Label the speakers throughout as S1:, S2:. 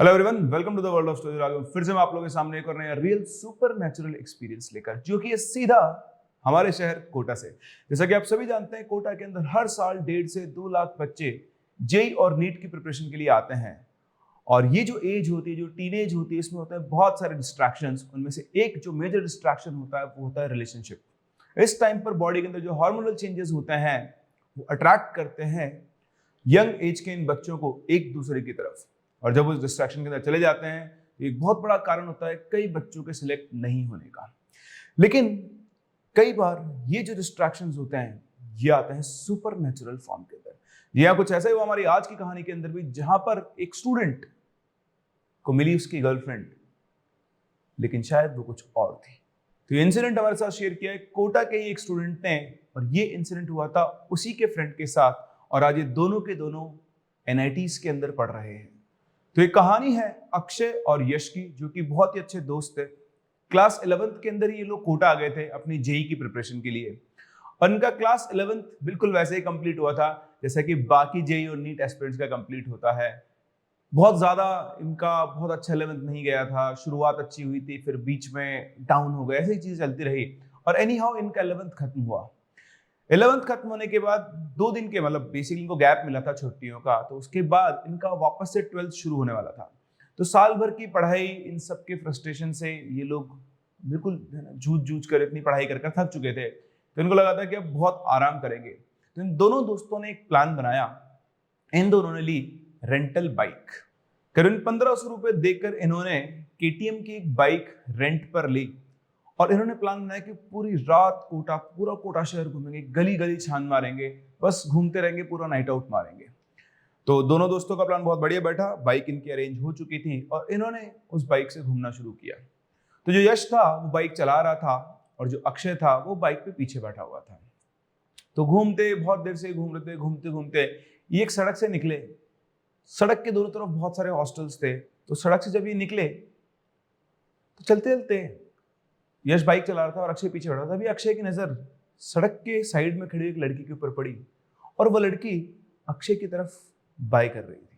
S1: Hello everyone, welcome to the world of story. Raghav फिर से मैं आप लोगों के सामने एक और नया रियल सुपर नेचुरल एक्सपीरियंस लेकर, जो कि है सीधा हमारे शहर कोटा से। जैसा कि आप सभी जानते हैं, कोटा के अंदर हर साल 1.5 से 2 लाख बच्चे जेई और नीट की प्रिपरेशन के लिए आते हैं। और ये जो एज होती है, जो टीनेज होती है, इसमें होते हैं बहुत सारे डिस्ट्रैक्शंस। उनमें से एक जो मेजर डिस्ट्रैक्शन होता है वो होता है रिलेशनशिप। इस टाइम पर बॉडी के अंदर जो हार्मोनल चेंजेस होते हैं वो अट्रैक्ट करते हैं यंग एज के इन बच्चों को एक दूसरे की तरफ। और जब उस डिस्ट्रैक्शन के अंदर चले जाते हैं, एक बहुत बड़ा कारण होता है कई बच्चों के सिलेक्ट नहीं होने का। लेकिन कई बार ये जो डिस्ट्रैक्शंस होते हैं ये आते हैं सुपर नेचुरल फॉर्म के अंदर। यहाँ कुछ ऐसा ही हुआ हमारी आज की कहानी के अंदर भी, जहां पर एक स्टूडेंट को मिली उसकी गर्लफ्रेंड, लेकिन शायद वो कुछ और थी। तो ये इंसिडेंट हमारे साथ शेयर किया है कोटा के ही एक स्टूडेंट ने, और ये इंसिडेंट हुआ था उसी के फ्रेंड के साथ। और आज ये दोनों के दोनों एनआईटीज के अंदर पढ़ रहे हैं। तो ये कहानी है अक्षय और यश की, जो कि बहुत ही अच्छे दोस्त थे। क्लास 11th के अंदर ये लोग कोटा आ गए थे अपनी जेई की प्रिपरेशन के लिए। और इनका क्लास 11th बिल्कुल वैसे ही कंप्लीट हुआ था जैसा कि बाकी जेई और नीट एस्पिरेंट्स का कंप्लीट होता है। बहुत ज्यादा इनका बहुत अच्छा 11th नहीं गया था। शुरुआत अच्छी हुई थी, फिर बीच में डाउन हो गया, ऐसी चीज चलती रही। और एनी हाउ इनका 11th खत्म हुआ। 11th खत्म होने के बाद 2 दिन के मतलब बेसिकली इनको गैप मिला था छुट्टियों का। तो उसके बाद इनका वापस से 12th शुरू होने वाला था। तो साल भर की पढ़ाई, इन सब के फ्रस्ट्रेशन से ये लोग बिल्कुल जूझ कर इतनी पढ़ाई कर थक चुके थे। तो इनको लगा था कि अब बहुत आराम करेंगे। तो इन दोनों दोस्तों ने एक प्लान बनाया। इन दोनों ने ली रेंटल बाइक। करीबन 1500 रुपए देकर इन्होंने केटीएम की एक बाइक रेंट पर ली। और इन्होंने प्लान बनाया कि पूरी रात पूरा कोटा शहर घूमेंगे, गली गली छान मारेंगे, बस घूमते रहेंगे, पूरा नाइट आउट मारेंगे। तो दोनों दोस्तों का प्लान बहुत बढ़िया बैठा। बाइक इनकी अरेंज हो चुकी थी और इन्होंने उस बाइक से घूमना शुरू किया। तो जो यश था वो बाइक चला रहा था और जो अक्षय था वो बाइक पे पीछे बैठा हुआ था। तो घूमते बहुत देर से घूम रहे थे, घूमते घूमते ये एक सड़क से निकले। सड़क के दोनों तरफ बहुत सारे हॉस्टल्स थे। तो सड़क से जब ये निकले तो चलते चलते यश बाइक चला रहा था और अक्षय पीछे बैठा था। अभी अक्षय की नजर सड़क के साइड में खड़ी एक लड़की के ऊपर पड़ी और वो लड़की अक्षय की तरफ बाय कर रही थी।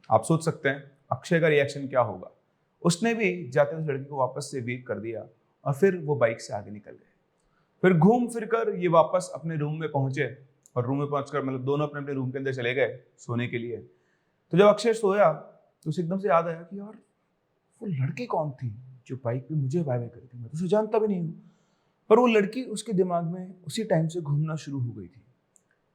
S1: आप सोच सकते हैं अक्षय का रिएक्शन क्या होगा। उसने भी जाते उस लड़की को वापस से वेव कर दिया और फिर वो बाइक से आगे निकल गए। फिर घूम फिर कर ये वापस अपने रूम में पहुंचे और रूम में पहुंचकर मतलब दोनों अपने अपने रूम के अंदर चले गए सोने के लिए। तो जब अक्षय सोया तो उसे एकदम से याद आया कि यार वो लड़की कौन थी जो बाइक पे मुझे बाय बाय करी थी। मैं तो उसे जानता भी नहीं हूँ। पर वो लड़की उसके दिमाग में उसी टाइम से घूमना शुरू हो गई थी।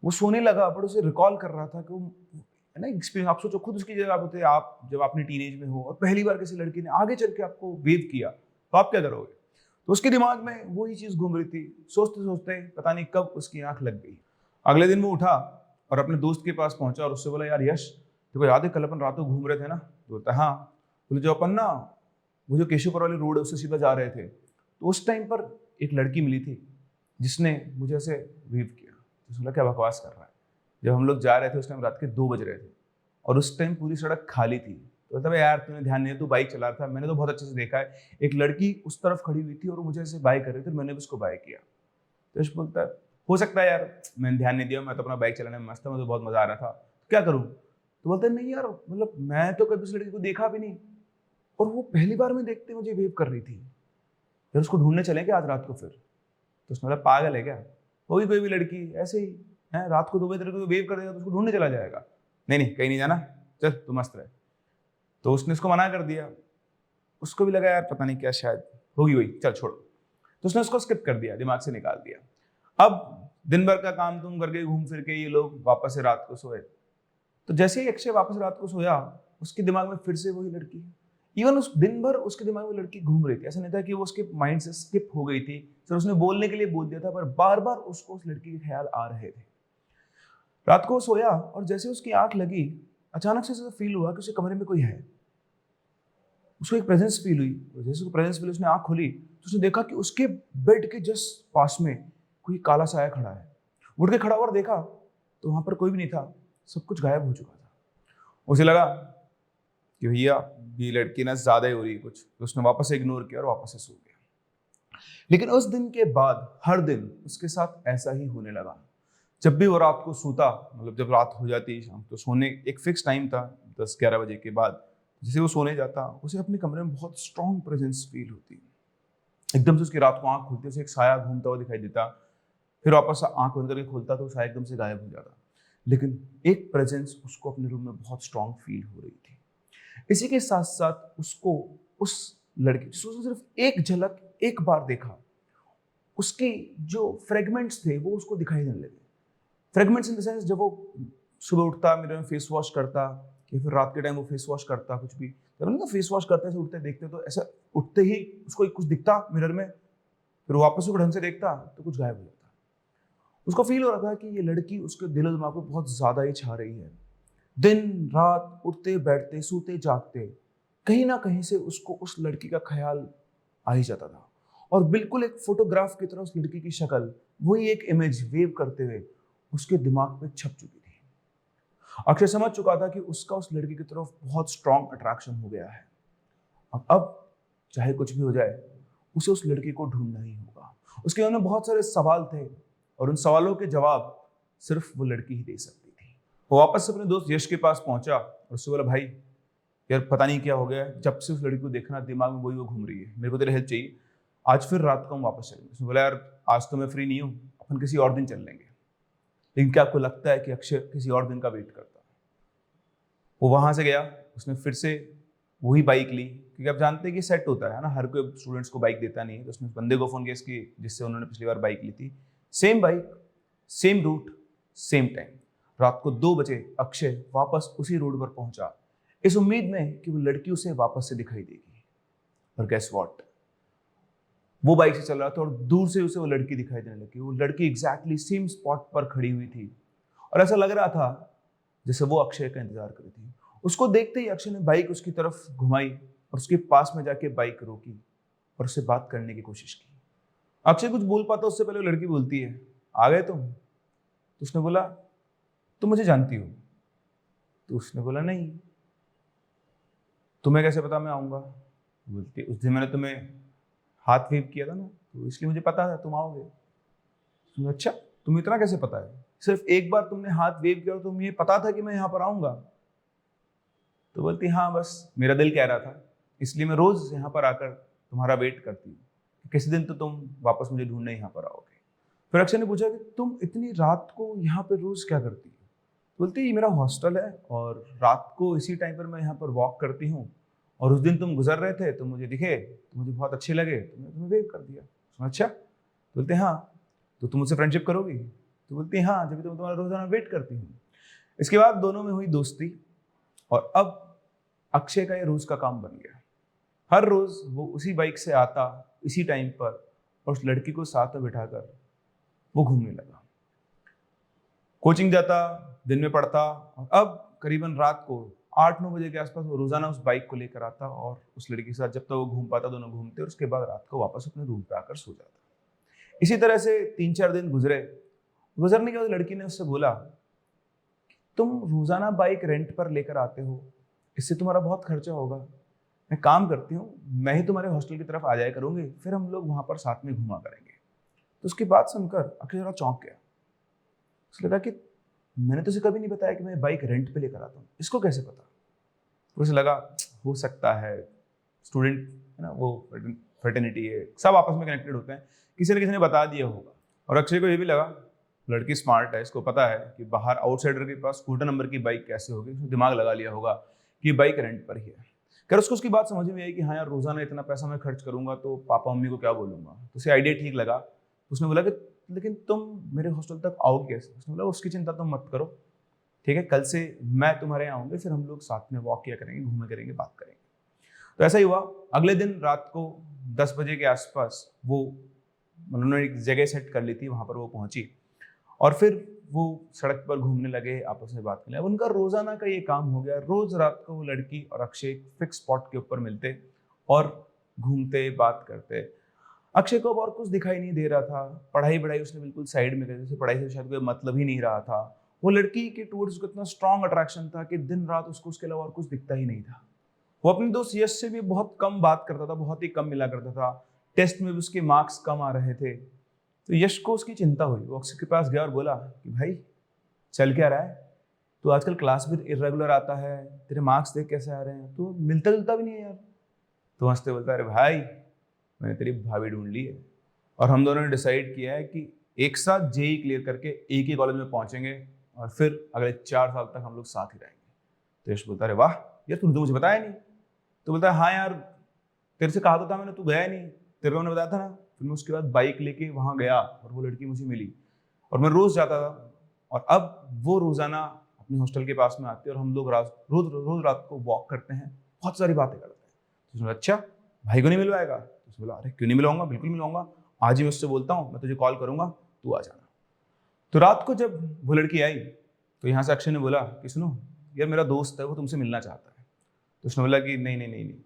S1: वो सोने लगा पर उसे रिकॉल कर रहा था कि वो है ना एक्सपीरियंस। आप सोचो खुद उसकी जगह आप होते, आप जब अपने टीनेज में हो और पहली बार किसी लड़की ने आगे चल के आपको वेव किया तो आप क्या करोगे। तो उसके दिमाग में वही चीज घूम रही थी। सोचते सोचते पता नहीं कब उसकी आंख लग गई। अगले दिन वो उठा और अपने दोस्त के पास पहुंचा और उससे बोला, यार यश देखो याद है कल अपन रात को घूम रहे थे ना। तो बोलता हाँ। बोले जो अपन ना वो जो केशवपुर वाली रोड है उससे सीधा जा रहे थे, तो उस टाइम पर एक लड़की मिली थी जिसने मुझे ऐसे वेव किया। तो बोला क्या बकवास कर रहा है। जब हम लोग जा रहे थे उस टाइम रात के 2 बज रहे थे और उस टाइम पूरी सड़क खाली थी। तो बोलता यार तूने ध्यान नहीं दिया, तू बाइक चला रहा था, मैंने तो बहुत अच्छे से देखा है। एक लड़की उस तरफ खड़ी हुई थी और मुझे ऐसे बाय कर रही थी, मैंने भी उसको बाय किया। तो यश बोलता है हो सकता है यार मैंने ध्यान नहीं दिया, मैं तो अपना बाइक चलाने में मस्त था, मुझे बहुत मजा आ रहा था, क्या करूँ। तो बोलता है नहीं यार मतलब मैं तो कभी उस लड़की को देखा भी नहीं और वो पहली बार में देखते मुझे वेव कर रही थी। फिर उसको ढूंढने चलेंगे आज रात को। फिर तो उसने बोला पागल है क्या, होगी कोई भी लड़की ऐसे ही है, रात को 2 बजे को वेव कर देगा तो उसको ढूंढने चला जाएगा। नहीं नहीं कहीं नहीं जाना, चल तू मस्त रहे। तो उसने उसको मना कर दिया। उसको भी लगा यार पता नहीं क्या, शायद होगी वही, चल छोड़ो। तो उसने उसको स्किप कर दिया, दिमाग से निकाल दिया। अब दिन भर का काम तुम करके घूम फिर के ये लोग वापस से रात को सोए। तो जैसे ही अक्षय वापस रात को सोया उसके दिमाग में फिर से वही लड़की। इवन उस दिन भर उसके दिमाग में लड़की घूम रही थी। ऐसा नहीं था कि वो उसके माइंड से स्किप हो गई थी, सिर्फ उसने बोलने के लिए बोल दिया था, पर बार बार उसको उस लड़की के ख्याल आ रहे थे। रात को सोया और जैसे उसकी आंख लगी अचानक से ऐसा फील हुआ कि उसके कमरे में कोई है। उसको एक प्रेजेंस फील हुई। जैसे उसको प्रेजेंस फील, उसने आंख खोली तो उसने देखा कि उसके बेड के जस्ट पास में कोई काला साया खड़ा है। उठ के खड़ा और देखा तो वहां पर कोई भी नहीं था, सब कुछ गायब हो चुका था। उसे लगा कि भैया ये लड़की ना ज्यादा ही हो रही है कुछ। तो उसने वापस से इग्नोर किया और वापस से सो गया। लेकिन उस दिन के बाद हर दिन उसके साथ ऐसा ही होने लगा। जब भी वो रात को सोता, मतलब जब रात हो जाती शाम, तो सोने एक फिक्स टाइम था 10-11 बजे के बाद जैसे वो सोने जाता, उसे अपने कमरे में बहुत स्ट्रॉन्ग प्रेजेंस फील होती। एकदम से उसकी रात को आंख खुलती, उसे एक साया घूमता हुआ दिखाई देता, फिर वापस आंख बंद करके खोलता तो वो साया एकदम से गायब हो जाता। लेकिन एक प्रेजेंस उसको अपने रूम में बहुत स्ट्रॉन्ग फील हो रही थी। इसी के साथ साथ उसको उस लड़की, जिसको उसने सिर्फ एक झलक एक बार देखा, उसके जो फ्रेगमेंट्स थे वो उसको दिखाई देने लगे। फ्रेगमेंट्स इन द सेंस, जब वो सुबह उठता, मिरर में फेस वॉश करता, या फिर रात के टाइम वो फेस वॉश करता, कुछ भी जब ना फेस वॉश करते से उठते देखते तो ऐसा उठते ही उसको कुछ दिखता मिरर में, फिर वापस उसको ढंग से देखता तो कुछ गायब हो जाता। उसको फील हो रहा था कि ये लड़की उसके दिल दिमाग पे बहुत ज्यादा ही छा रही है। दिन रात उठते बैठते सोते जागते कहीं ना कहीं से उसको उस लड़की का ख्याल आ ही जाता था, और बिल्कुल एक फोटोग्राफ की तरह उस लड़की की शक्ल, वही एक इमेज वेव करते हुए उसके दिमाग पे छप चुकी थी। अक्षय समझ चुका था कि उसका उस लड़की की तरफ बहुत स्ट्रॉन्ग अट्रैक्शन हो गया है, और अब चाहे कुछ भी हो जाए उसे उस लड़की को ढूंढना ही होगा। उसके मन में बहुत सारे सवाल थे, और उन सवालों के जवाब सिर्फ वो लड़की ही दे सकती थी। वो वापस से अपने दोस्त यश के पास पहुंचा और उससे बोला, भाई यार पता नहीं क्या हो गया है, जब से उस लड़की को देखना दिमाग में वही वो घूम रही है, मेरे को तेरी हेल्प चाहिए, आज फिर रात को हम वापस चलेंगे। उसने बोला, यार आज तो मैं फ्री नहीं हूँ, अपन किसी और दिन चल लेंगे। लेकिन क्या आपको लगता है कि अक्षय किसी और दिन का वेट करता? वो वहां से गया, उसने फिर से वही बाइक ली, क्योंकि आप जानते हैं कि सेट होता है ना, हर कोई स्टूडेंट्स को बाइक देता नहीं है। तो उसने बंदे को फोन किया इसकी जिससे उन्होंने पिछली बार बाइक ली थी। Same bike, same route, same time. रात को 2 बजे अक्षय वापस उसी रोड पर पहुंचा, इस उम्मीद में कि वो लड़की उसे वापस से दिखाई देगी। और गेस व्हाट, वो बाइक से चल रहा था और दूर से उसे वो लड़की दिखाई देने लगी। वो लड़की एग्जैक्टली सेम स्पॉट पर खड़ी हुई थी, और ऐसा लग रहा था जैसे वो अक्षय का इंतजार कर रही थी। उसको देखते ही अक्षय ने बाइक उसकी तरफ घुमाई और उसके पास में जाके बाइक रोकी और उससे बात करने की कोशिश की। अक्षय कुछ बोल पाता उससे पहले वो लड़की बोलती है, आ गए तुम? तो उसने बोला, तुम मुझे जानती हो? तो उसने बोला, नहीं। तुम्हें कैसे पता मैं आऊंगा? बोलती, उस दिन मैंने तुम्हें हाथ वेव किया था ना, तो इसलिए मुझे पता था तुम आओगे। अच्छा, तुम्हें इतना कैसे पता है? सिर्फ एक बार तुमने हाथ वेव किया और तुम्हें ये पता था कि मैं यहाँ पर आऊंगा? तो बोलती, हाँ बस मेरा दिल कह रहा था, इसलिए मैं रोज यहाँ पर आकर तुम्हारा वेट करती हूँ, किसी दिन तो तुम वापस मुझे ढूंढने यहाँ पर आओगे। फिर अक्षय ने पूछा कि तुम इतनी रात को यहाँ पर रोज क्या करती हो? बोलती, ये मेरा हॉस्टल है और रात को इसी टाइम पर मैं यहाँ पर वॉक करती हूँ, और उस दिन तुम गुजर रहे थे तो मुझे दिखे, तो मुझे बहुत अच्छे लगे, तो मैंने तुम्हें वेव कर दिया। अच्छा, बोलते हाँ, तो तुम मुझसे फ्रेंडशिप करोगी? तो बोलती हाँ, जब तो मैं तुम्हारा रोजाना वेट करती हूँ। इसके बाद दोनों में हुई दोस्ती, और अब अक्षय का ये रोज का काम बन गया। हर रोज वो उसी बाइक से आता इसी टाइम पर, और उस लड़की को साथ में बिठाकर वो घूमने लगा। कोचिंग जाता, दिन में पढ़ता, और अब करीबन रात को 8-9 बजे के आसपास वो रोजाना उस बाइक को लेकर आता और उस लड़की के साथ जब तक वो घूम पाता दोनों घूमते, और उसके बाद रात को वापस अपने रूम पे आकर सो जाता। इसी तरह से 3-4 दिन गुजरने के बाद लड़की ने उससे बोला, तुम रोजाना बाइक रेंट पर लेकर आते हो, इससे तुम्हारा बहुत खर्चा होगा, मैं काम करती हूँ, मैं ही तुम्हारे हॉस्टल की तरफ आ जाया करूंगी, फिर हम लोग वहां पर साथ में घुमा करेंगे। तो उसकी बात सुनकर अक्षय जरा चौंक गया। उसने कहा कि मैंने तो उसे कभी नहीं बताया कि मैं बाइक रेंट पे लेकर आता हूँ, इसको कैसे पता? तो उसे लगा हो सकता है, स्टूडेंट है ना, वो फ्रेटर्निटी है, सब आपस में कनेक्टेड होते हैं, किसी न किसी ने बता दिया होगा। और अक्षय को ये भी लगा लड़की स्मार्ट है, इसको पता है कि बाहर आउटसाइडर के पास स्कूटर नंबर की बाइक कैसे होगी, उसने दिमाग लगा लिया होगा कि बाइक रेंट पर ही है। खैर उसको उसकी बात समझ में आई कि हाँ यार, रोजाना इतना पैसा मैं खर्च करूंगा तो पापा मम्मी को क्या बोलूंगा। तो उसे आइडिया ठीक लगा। उसने बोला कि लेकिन तुम मेरे हॉस्टल तक आओगे कैसे? उसने बोला, उसकी चिंता तुम मत करो, ठीक है, कल से मैं तुम्हारे यहाँ आऊँगी, फिर हम लोग साथ में वॉक किया करेंगे, घूमे करेंगे, बात करेंगे। तो ऐसा ही हुआ। अगले दिन रात को 10 बजे के आसपास वो उन्होंने एक जगह सेट कर ली थी, वहाँ पर वो पहुंची, और फिर वो सड़क पर घूमने लगे, आपस में बात करने लगे। उनका रोजाना का ये काम हो गया, रोज रात को वो लड़की और अक्षय फिक्स स्पॉट के ऊपर मिलते और घूमते, बात करते। अक्षय को अब और कुछ दिखाई नहीं दे रहा था, पढ़ाई उसने बिल्कुल साइड में कर दी, पढ़ाई से शायद कोई मतलब ही नहीं रहा था। वो लड़की के टूवर्ड्स उसको इतना स्ट्रॉन्ग अट्रैक्शन था कि दिन रात उसको उसके अलावा और कुछ दिखता ही नहीं था। वो अपने दोस्त यश से भी बहुत कम बात करता था, बहुत ही कम मिला करता था, टेस्ट में भी उसके मार्क्स कम आ रहे थे। तो यश को उसकी चिंता हुई, वो अक्षय के पास गया और बोला कि भाई चल क्या रहा है, तो आजकल क्लास भी इरेगुलर आता है, तेरे मार्क्स देख कैसे आ रहे हैं, तो मिलता जुलता भी नहीं है यार। तो हंसते बोलता है, अरे भाई मैंने तेरी भाभी ढूंढ ली है और हम दोनों ने डिसाइड किया है कि एक साथ जेई क्लियर करके एक ही कॉलेज में पहुंचेंगे और फिर अगले 4 साल तक हम लोग साथ ही रहेंगे। तो यश बोलता है, अरे वाह यार, तूने तो मुझे बताया नहीं। तो बोलता है, हाँ यार तेरे से कहा तो था मैंने, तू गया नहीं, तेरे को मैंने बताया था ना। फिर मैं उसके बाद बाइक लेके वहां गया और वो लड़की मुझे मिली और मैं रोज जाता था और अब वो रोजाना अपने हॉस्टल के पास में आती है और हम लोग रोज रात को वॉक करते हैं, बहुत सारी बातें करते हैं। तो उसने बोला, अच्छा भाई को नहीं मिलवाएगा? तो उसने बोला, अरे क्यों नहीं मिलवाऊंगा, बिल्कुल मिलवाऊंगा, आज ही मैं उससे बोलता हूँ, मैं तुझे कॉल करूंगा, तू आ जाना। तो रात को जब वो लड़की आई तो यहाँ से अक्षय ने बोला कि सुनो यार, मेरा दोस्त है वो तुमसे मिलना चाहता है। तो उसने बोला कि नहीं नहीं नहीं नहीं,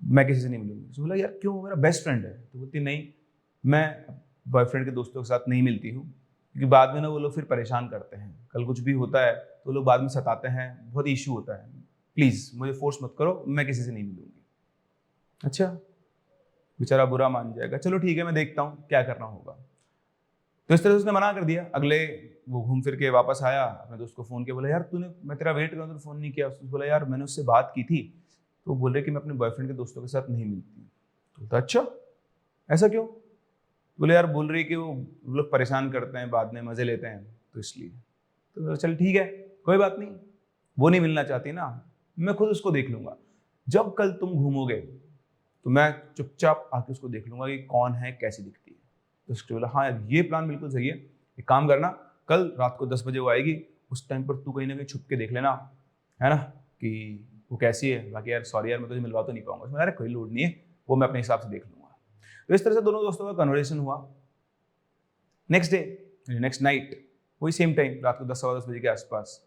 S1: मैं किसी से नहीं मिलूंगी। उसने बोला, यार क्यों, मेरा बेस्ट फ्रेंड है। तो बोलती, नहीं मैं बॉयफ्रेंड के दोस्तों के साथ नहीं मिलती हूँ क्योंकि बाद में ना वो लोग फिर परेशान करते हैं, कल कुछ भी होता है तो लोग बाद में सताते हैं, बहुत इशू होता है, प्लीज मुझे फोर्स मत करो, मैं किसी से नहीं मिलूंगी। अच्छा, बेचारा बुरा मान जाएगा, चलो ठीक है मैं देखता हूँ क्या करना होगा। तो इस तरह से उसने मना कर दिया। अगले वो घूम फिर के वापस आया, अपने दोस्त को फोन किया, बोला यार तूने, मैं तेरा वेट कर रहा हूँ, फोन नहीं किया। उसने बोला, यार मैंने उससे बात की थी तो वो बोल रहे कि मैं अपने बॉयफ्रेंड के दोस्तों के साथ नहीं मिलती। तो अच्छा ऐसा क्यों? बोले यार बोल रही कि वो लोग परेशान करते हैं, बाद में मजे लेते हैं, तो इसलिए। तो चल ठीक है, कोई बात नहीं, वो नहीं मिलना चाहती ना, मैं खुद उसको देख लूंगा। जब कल तुम घूमोगे तो मैं चुपचाप आके उसको देख लूंगा कि कौन है, कैसी दिखती है। तो उसको बोला, हाँ यार ये प्लान बिल्कुल सही है, एक काम करना, कल रात को 10 बजे वो आएगी, उस टाइम पर तू कहीं ना कहीं छुप के देख लेना, है ना, कि वो कैसी है। बाकी यार सॉरी यार, मैं तुझे मिलवा तो नहीं पाऊंगा। उसमें अरे कोई लोड नहीं है, वो मैं अपने हिसाब से देख लूंगा। तो इस तरह से दोनों दोस्तों का कन्वर्सेशन हुआ। नेक्स्ट डे, नेक्स्ट नाइट, वही सेम टाइम, रात को 10 सवा 10 बजे के आसपास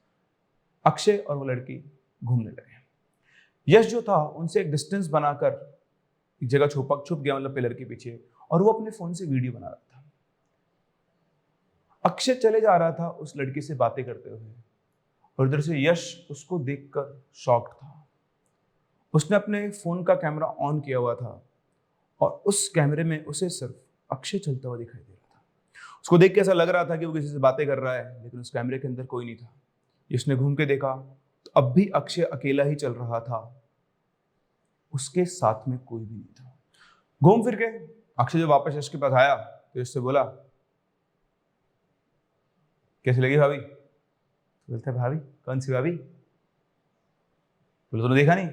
S1: अक्षय और वो लड़की घूमने लगे। यश जो था उनसे एक डिस्टेंस बनाकर एक जगह छुप गया, मतलब पिलर के पीछे, और वो अपने फोन से वीडियो बना रहा था। अक्षय चले जा रहा था उस लड़की से बातें करते हुए और इधर से यश उसको देखकर शॉक्ड था। उसने अपने फोन का कैमरा ऑन किया हुआ था और उस कैमरे में उसे सिर्फ अक्षय चलता हुआ दिखाई दे रहा था। उसको देख के ऐसा लग रहा था कि वो किसी से बातें कर रहा है, लेकिन उस कैमरे के अंदर कोई नहीं था। इसने घूम के देखा तो अब भी अक्षय अकेला ही चल रहा था, उसके साथ में कोई भी नहीं था। घूम फिर के अक्षय जब वापस यश के पास आया तो इससे बोला, कैसी लगी भाभी? बोलता है, भाभी? कौन सी भाभी? बोले तूने देखा नहीं?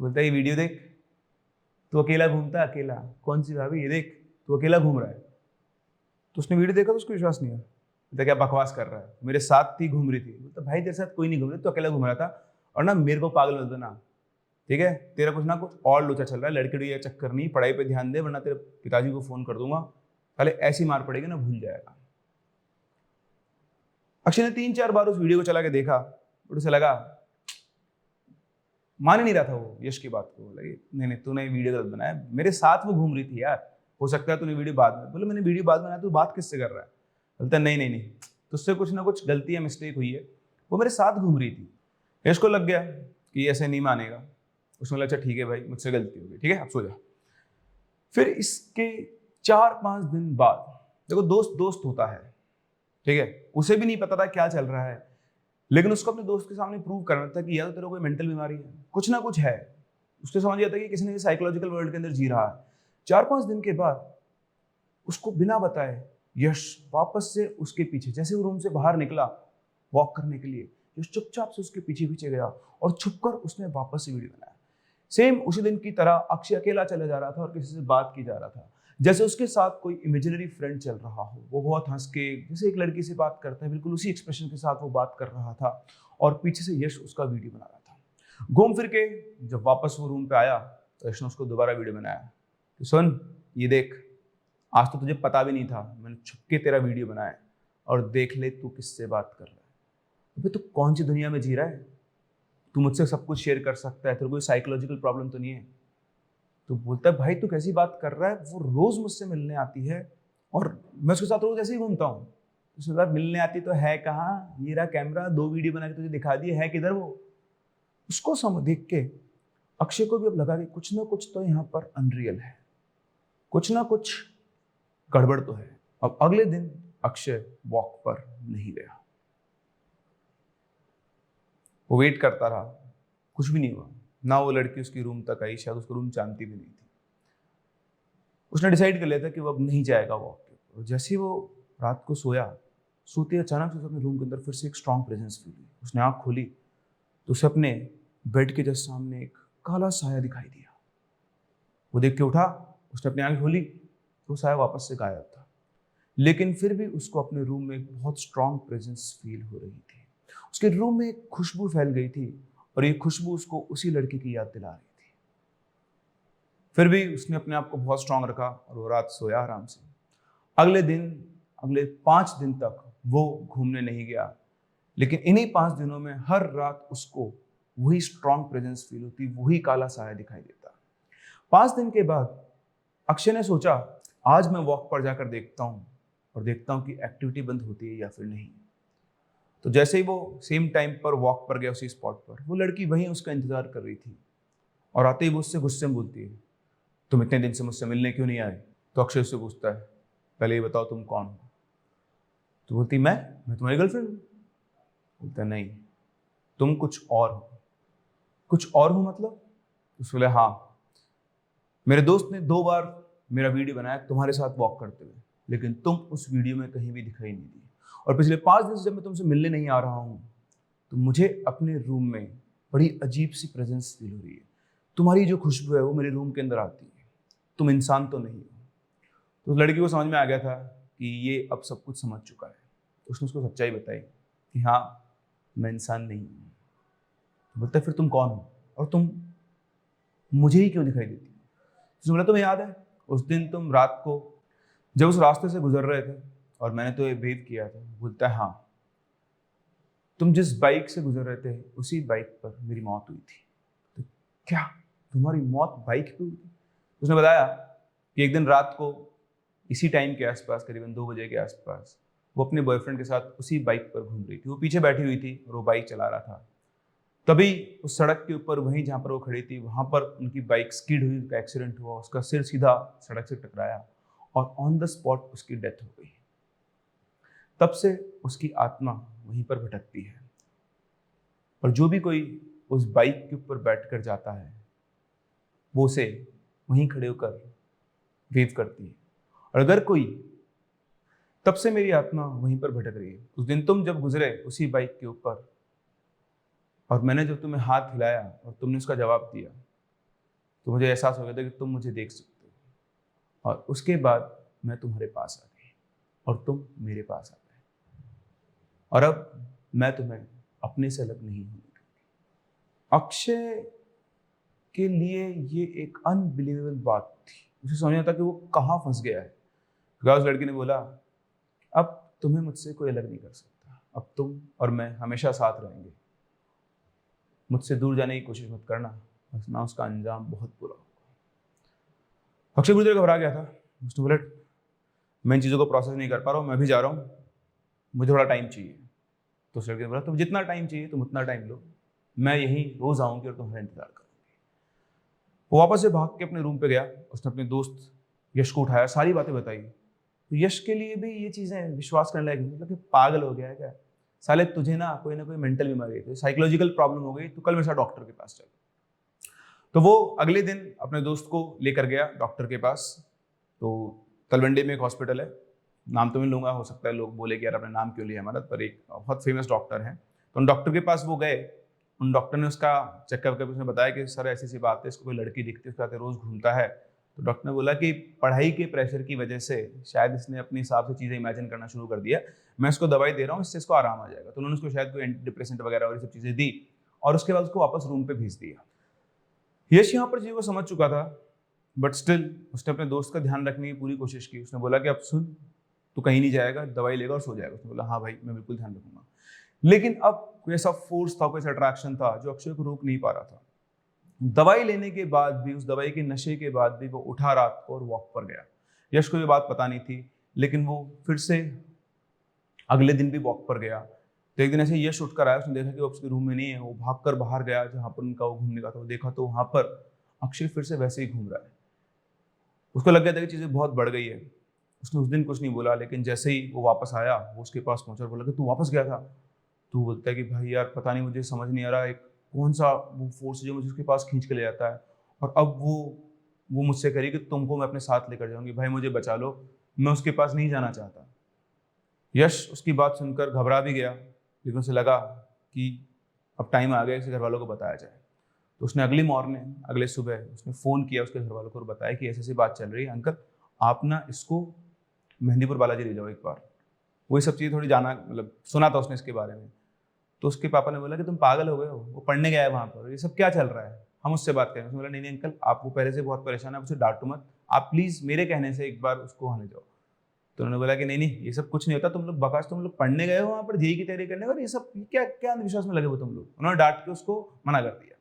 S1: बोलता है, ये वीडियो देख, तू अकेला घूमता है, अकेला। कौन सी भाभी? ये देख, तू अकेला घूम रहा है। तो उसने वीडियो देखा तो उसको विश्वास नहीं आया। बोलता, क्या बकवास कर रहा है, मेरे साथ ही घूम रही थी। बोलता, भाई तेरे साथ कोई नहीं घूम रहा, तो अकेला घूम रहा था, और ना मेरे को पागल मत बना, ठीक है? तेरा कुछ ना कुछ और लोचा चल रहा है, लड़की ये चक्कर नहीं, पढ़ाई पे ध्यान दे, वरना तेरे पिताजी को फोन कर दूंगा, पहले ऐसी मार पड़ेगी ना, भूल जाएगा। अक्षय ने 3-4 बार उस वीडियो को चला के देखा, उसे लगा, मान ही नहीं रहा था वो यश की बात को। लगे नहीं नहीं, तूने वीडियो गलत बनाया, मेरे साथ वो घूम रही थी यार, हो सकता है तूने वीडियो बाद में। बोले मैंने वीडियो बाद में बनाया, तू बात किससे कर रहा है? बोलता नहीं नहीं नहीं, तुझसे कुछ ना कुछ गलती या मिस्टेक हुई है, वो मेरे साथ घूम रही थी। यश को लग गया कि ऐसे नहीं मानेगा। उसने लगा, अच्छा ठीक है भाई, मुझसे गलती हो गई, ठीक है अब सो जा। फिर इसके 4-5 दिन बाद, देखो दोस्त दोस्त होता है, ठीक है, उसे भी नहीं पता था क्या चल रहा है, लेकिन उसको अपने दोस्त के सामने प्रूव करना था कि यार तेरे कोई मेंटल बीमारी है, कुछ ना कुछ है। उसको समझ आता कि किसी ने साइकोलॉजिकल वर्ल्ड के अंदर जी रहा है। 4-5 दिन के बाद उसको बिना बताए यश वापस से उसके पीछे, जैसे वो रूम से बाहर निकला वॉक करने के लिए, यश चुपचाप से उसके पीछे पीछे गया और छुपकर उसने वापस से वीडियो बनाया। सेम उसी दिन की तरह अक्षय अकेला चला जा रहा था और किसी से बात की जा रहा था, जैसे उसके साथ कोई इमेजिनरी फ्रेंड चल रहा हो। वो बहुत हंस के, जैसे एक लड़की से बात करता है, बिल्कुल उसी एक्सप्रेशन के साथ वो बात कर रहा था और पीछे से यश उसका वीडियो बना रहा था। घूम फिर के जब वापस वो रूम पे आया तो यश ने उसको दोबारा वीडियो बनाया कि सुन ये देख, आज तो तुझे पता भी नहीं था, मैंने छुप के तेरा वीडियो बनाया और देख ले तू किससे बात कर रहा है। अबे तू कौन सी दुनिया में जी रहा है? तू मुझसे सब कुछ शेयर कर सकता है, तेरे कोई साइकोलॉजिकल प्रॉब्लम तो नहीं है? तो बोलता है, भाई तू कैसी बात कर रहा है, वो रोज मुझसे मिलने आती है और मैं उसके साथ रोज ऐसे ही घूमता हूँ। उसके साथ मिलने आती तो है कहाँ, ये रहा कैमरा, 2 वीडियो बना के तुझे दिखा दिए, है किधर वो? उसको समझ देख के अक्षय को भी अब लगा कि कुछ ना कुछ तो यहाँ पर अनरियल है, कुछ ना कुछ गड़बड़ तो है। अब अगले दिन अक्षय वॉक पर नहीं गया। वो वेट करता रहा, कुछ भी नहीं हुआ। ना वो लड़की उसकी रूम तक आई, शायद उसको रूम जानती भी नहीं थी। उसने डिसाइड कर लिया था कि वो अब नहीं जाएगा वॉक के ऊपर। जैसे ही वो रात को सोया, सोते ही अचानक से उसे अपने रूम के अंदर फिर से एक स्ट्रॉन्ग प्रेजेंस फील हुई। उसने आँख खोली तो उसे अपने बेड के जस्ट सामने एक काला साया दिखाई दिया। वो देख के उठा, उसने अपनी आँखें खोली तो साया वापस से गायब था। लेकिन फिर भी उसको अपने रूम में एक बहुत स्ट्रॉन्ग प्रेजेंस फील हो रही थी। उसके रूम में एक खुशबू फैल गई थी और ये खुशबू उसको उसी लड़की की याद दिला रही थी। फिर भी उसने अपने आप को बहुत स्ट्रॉन्ग रखा और वो रात सोया आराम से। अगले 5 दिन तक वो घूमने नहीं गया, लेकिन इन्हीं 5 दिनों में हर रात उसको वही स्ट्रॉन्ग प्रेजेंस फील होती, वही काला साया दिखाई देता। 5 दिन के बाद अक्षय ने सोचा आज मैं वॉक पर जाकर देखता हूँ और देखता हूँ कि एक्टिविटी बंद होती है या फिर नहीं। तो जैसे ही वो सेम टाइम पर वॉक पर गया उसी स्पॉट पर, वो लड़की वहीं उसका इंतजार कर रही थी और आते ही वो उससे गुस्से में बोलती है, तुम इतने दिन से मुझसे मिलने क्यों नहीं आए? तो अक्षय उससे पूछता है, पहले ये बताओ तुम कौन हो? तो बोलती मैं तुम्हारी गर्लफ्रेंड हूँ। बोलता नहीं, तुम कुछ और हो। कुछ और हो मतलब? उसने बोला हाँ, मेरे दोस्त ने 2 बार मेरा वीडियो बनाया तुम्हारे साथ वॉक करते हुए, लेकिन तुम उस वीडियो में कहीं भी दिखाई नहीं दी। और पिछले 5 दिन से जब मैं तुमसे मिलने नहीं आ रहा हूँ तो मुझे अपने रूम में बड़ी अजीब सी प्रेजेंस फील हो रही है। तुम्हारी जो खुशबू है वो मेरे रूम के अंदर आती है। तुम इंसान तो नहीं हो। तो उस लड़की को समझ में आ गया था कि ये अब सब कुछ समझ चुका है। तो उसने उसको सच्चाई बताई कि हाँ, मैं इंसान नहीं हूँ। तो बोलता फिर तुम कौन हो और तुम मुझे ही क्यों दिखाई देती? उसने बोला तुम्हें याद है उस दिन तुम रात को जब उस रास्ते से गुजर रहे थे और मैंने तो ये वेव किया था? बोलता है हाँ, तुम जिस बाइक से गुजर रहे थे उसी बाइक पर मेरी मौत हुई थी। तो क्या तुम्हारी मौत बाइक पे हुई थी? उसने बताया कि एक दिन रात को इसी टाइम के आसपास, करीबन 2 बजे के आसपास, वो अपने बॉयफ्रेंड के साथ उसी बाइक पर घूम रही थी। वो पीछे बैठी हुई थी और वो बाइक चला रहा था। तभी उस सड़क के ऊपर वहीं जहाँ पर वो खड़ी थी वहाँ पर उनकी बाइक स्किड हुई, उनका एक्सीडेंट हुआ, उसका सिर सीधा सड़क से टकराया और ऑन द स्पॉट उसकी डेथ हो गई। तब से उसकी आत्मा वहीं पर भटकती है और जो भी कोई उस बाइक के ऊपर बैठकर जाता है वो उसे वहीं खड़े होकर वेव करती है। और अगर कोई, तब से मेरी आत्मा वहीं पर भटक रही है। उस दिन तुम जब गुजरे उसी बाइक के ऊपर और मैंने जब तुम्हें हाथ हिलाया और तुमने उसका जवाब दिया तो मुझे एहसास हो गया था कि तुम मुझे देख सकते हो। और उसके बाद मैं तुम्हारे पास आ गई और तुम मेरे पास आ गए और अब मैं तुम्हें अपने से अलग नहीं होने दूंगी। अक्षय के लिए ये एक अनबिलीवेबल बात थी। उसे समझ नहीं आता कि वो कहाँ फंस गया है। उस लड़की ने बोला अब तुम्हें मुझसे कोई अलग नहीं कर सकता, अब तुम और मैं हमेशा साथ रहेंगे। मुझसे दूर जाने की कोशिश मत करना, वरना उसका अंजाम बहुत बुरा होगा। अक्षय बुरी तरह घबरा गया था। उसने बोला मैं इन चीज़ों को प्रोसेस नहीं कर पा रहा हूँ, मैं भी जा रहा हूँ, मुझे थोड़ा टाइम चाहिए। तो उस लड़के ने बोला तुम जितना टाइम चाहिए तुम उतना टाइम लो, मैं यहीं रोज आऊँगी और तुम्हारा इंतजार करूँगी। वो वापस से भाग के अपने रूम पे गया। उसने अपने दोस्त यश को उठाया, सारी बातें बताई। तो यश के लिए भी ये चीज़ें विश्वास करने लायक नहीं, मतलब कि पागल हो गया है क्या साले, तुझे ना कोई मेंटल बीमारी है, साइकोलॉजिकल प्रॉब्लम हो गई, तो कल मेरे साथ डॉक्टर के पास चल। तो वो अगले दिन अपने दोस्त को लेकर गया डॉक्टर के पास। तो तलवंडी में एक हॉस्पिटल है, नाम तो मैं लूंगा, हो सकता है लोग बोले कि यार अपने नाम क्यों लिया हमारा, पर एक बहुत फेमस डॉक्टर है। तो उन डॉक्टर के पास वो गए। उन डॉक्टर ने उसका चेकअप करके उसने बताया कि सर ऐसी सी बात है, इसको कोई लड़की दिखती है, उसके साथ रोज घूमता है। तो डॉक्टर ने बोला कि पढ़ाई के प्रेशर की वजह से शायद इसने अपने हिसाब से चीज़ें इमेजिन करना शुरू कर दिया, मैं इसको दवाई दे रहा हूँ, इससे इसको आराम आ जाएगा। तो उन्होंने उसको शायद कोई एंटी डिप्रेसेंट वगैरह और ये सब चीज़ें दी और उसके बाद उसको वापस रूम पे भेज दिया। यश यहाँ पर चीज़ को समझ चुका था, बट स्टिल उसने अपने दोस्त का ध्यान रखने की पूरी कोशिश की। उसने बोला कि अब सुन, तू कहीं नहीं जाएगा, दवाई लेगा और सो जाएगा। उसने बोला हाँ भाई मैं बिल्कुल ध्यान रखूंगा। लेकिन अब कोई ऐसा फोर्स था, कोई ऐसा अट्रैक्शन था जो अक्षय को रोक नहीं पा रहा था। दवाई लेने के बाद भी, उस दवाई के नशे के बाद भी वो उठा रात को और वॉक पर गया। यश को ये बात पता नहीं थी, लेकिन वो फिर से अगले दिन भी वॉक पर गया। तो एक दिन ऐसे यश उठकर आया, उसने देखा कि वो उसके रूम में नहीं है। वो भागकर बाहर गया जहाँ पर उनका वो घूमने का था। वो देखा तो वहाँ पर अक्षय फिर से वैसे ही घूम रहा है। उसको लग गया था कि चीज़ें बहुत बढ़ गई है। उसने उस दिन कुछ नहीं बोला, लेकिन जैसे ही वो वापस आया वो उसके पास पहुंचा और बोला कि तू वापस गया था? तो वो बोलता है कि भाई यार पता नहीं, मुझे समझ नहीं आ रहा एक कौन सा वो फोर्स है जो मुझे उसके पास खींच के ले जाता है, और अब वो मुझसे कह रही कि तुमको मैं अपने साथ लेकर जाऊंगी, भाई मुझे बचा लो, मैं उसके पास नहीं जाना चाहता। यश उसकी बात सुनकर घबरा भी गया, लेकिन उसे लगा कि अब टाइम आ गया इसे घर वालों को बताया जाए। तो उसने अगले सुबह उसने फ़ोन किया उसके घर वालों को और बताया कि ऐसी ऐसी बात चल रही है, अंकल आप ना इसको मेहंदीपुर बालाजी ले जाओ एक बार। वही सब चीज़ें थोड़ी जाना, मतलब सुना था उसने इसके बारे में। तो उसके पापा ने बोला कि तुम पागल हो गए हो, वो पढ़ने गया है वहाँ पर, ये सब क्या चल रहा है, हम उससे बात करें। उसने बोला नहीं नहीं अंकल, आप वो पहले से बहुत परेशान है, आप उसे डांटो मत, आप प्लीज़ मेरे कहने से एक बार उसको वहाँ ले जाओ। तो उन्होंने बोला कि नहीं नहीं, ये सब कुछ नहीं होता, तुम लोग बकाश तुम लोग पढ़ने गए हो वहाँ पर जेईई की तैयारी करने, और ये सब क्या क्या अंधविश्वास में लगे हो तुम लोग। उन्होंने डांट के उसको मना कर दिया।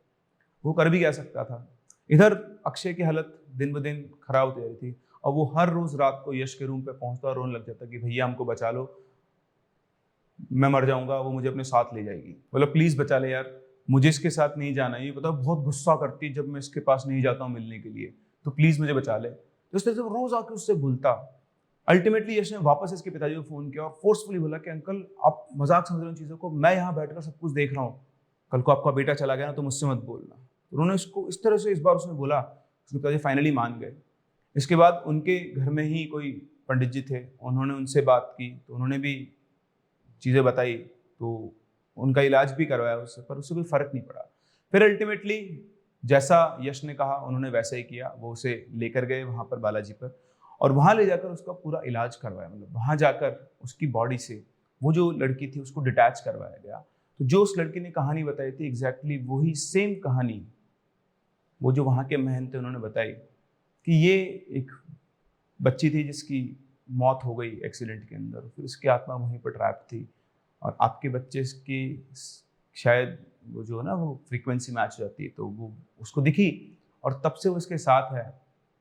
S1: वो कर भी क्या सकता था। इधर अक्षय की हालत दिन ब दिन खराब होती जा रही थी, और वो हर रोज रात को यश के रूम पे पहुंचता और रोने लग जाता कि भैया हमको बचा लो, मैं मर जाऊंगा, वो मुझे अपने साथ ले जाएगी। बोला प्लीज बचा ले यार, मुझे इसके साथ नहीं जाना। ये पता बहुत गुस्सा करती जब मैं इसके पास नहीं जाता हूँ मिलने के लिए, तो प्लीज मुझे बचा ले। तो उसने जब रोज आके उससे बोलता, अल्टीमेटली यश ने वापस इसके पिताजी को फोन किया और फोर्सफुली बोला कि अंकल आप मजाक समझ रहे हो चीजों को, मैं यहाँ बैठकर सब कुछ देख रहा हूँ, कल को आपका बेटा चला गया ना तो मुझसे मत बोलना। उन्होंने इसको इस तरह से इस बार उसने बोला, उसके पिताजी फाइनली मान गए। इसके बाद उनके घर में ही कोई पंडित जी थे, उन्होंने उनसे बात की, तो उन्होंने भी चीज़ें बताई, तो उनका इलाज भी करवाया उससे, पर उससे कोई फर्क नहीं पड़ा। फिर अल्टीमेटली जैसा यश ने कहा उन्होंने वैसा ही किया, वो उसे लेकर गए वहाँ पर बालाजी पर, और वहाँ ले जाकर उसका पूरा इलाज करवाया। मतलब वहाँ जाकर उसकी बॉडी से वो जो लड़की थी उसको डिटैच करवाया गया। तो जो उस लड़की ने कहानी बताई थी एग्जैक्टली वही सेम कहानी वो जो वहाँ के महंत थे उन्होंने बताई, कि ये एक बच्ची थी जिसकी मौत हो गई एक्सीडेंट के अंदर, फिर उसकी आत्मा वहीं पर ट्रैप थी, और आपके बच्चे की शायद वो जो है ना वो फ्रीक्वेंसी मैच हो जाती है, तो वो उसको दिखी और तब से वो इसके साथ है।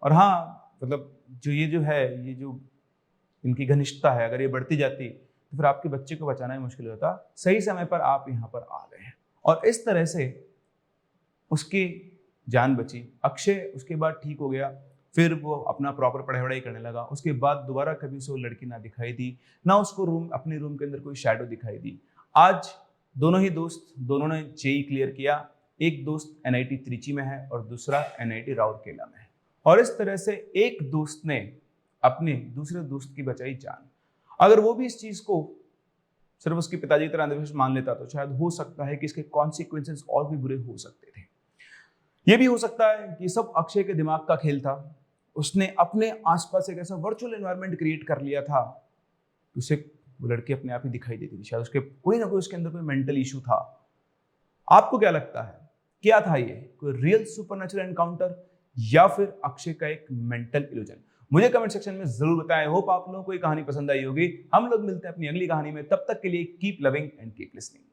S1: और हाँ मतलब ये जो इनकी घनिष्ठता है, अगर ये बढ़ती जाती तो फिर आपके बच्चे को बचाना ही मुश्किल होता। सही समय पर आप यहाँ पर आ गए हैं, और इस तरह से उसकी जान बची। अक्षय उसके बाद ठीक हो गया, फिर वो अपना प्रॉपर पढ़ाई वढ़ाई करने लगा। उसके बाद दोबारा कभी उसे वो लड़की ना दिखाई दी, ना उसको अपने रूम के अंदर कोई शैडो दिखाई दी। आज दोनों ही दोस्त, दोनों ने जेईई क्लियर किया। एक दोस्त एनआईटी त्रिची में है और दूसरा एनआईटी राउरकेला में है। और इस तरह से एक दोस्त ने अपने दूसरे दोस्त की बचाई जान। अगर वो भी इस चीज को सिर्फ उसके पिताजी की तरह अंधविश्वास मान लेता तो शायद हो सकता है कि इसके कॉन्सिक्वेंसेस और भी बुरे हो सकते थे। ये भी हो सकता है कि सब अक्षय के दिमाग का खेल था। उसने अपने आसपास एक ऐसा वर्चुअल एनवायरनमेंट क्रिएट कर लिया था, उसे वो लड़की अपने आप ही दिखाई देती थी। शायद उसके कोई ना कोई उसके अंदर कोई मेंटल इशू था। आपको क्या लगता है, क्या था ये? कोई रियल सुपरनैचुरल एनकाउंटर या फिर अक्षय का एक मेंटल इल्यूजन? मुझे कमेंट सेक्शन में जरूर बताएं। होप आप लोगों को ये कहानी पसंद आई होगी। हम लोग मिलते हैं अपनी अगली कहानी में, तब तक के लिए keep loving and keep listening.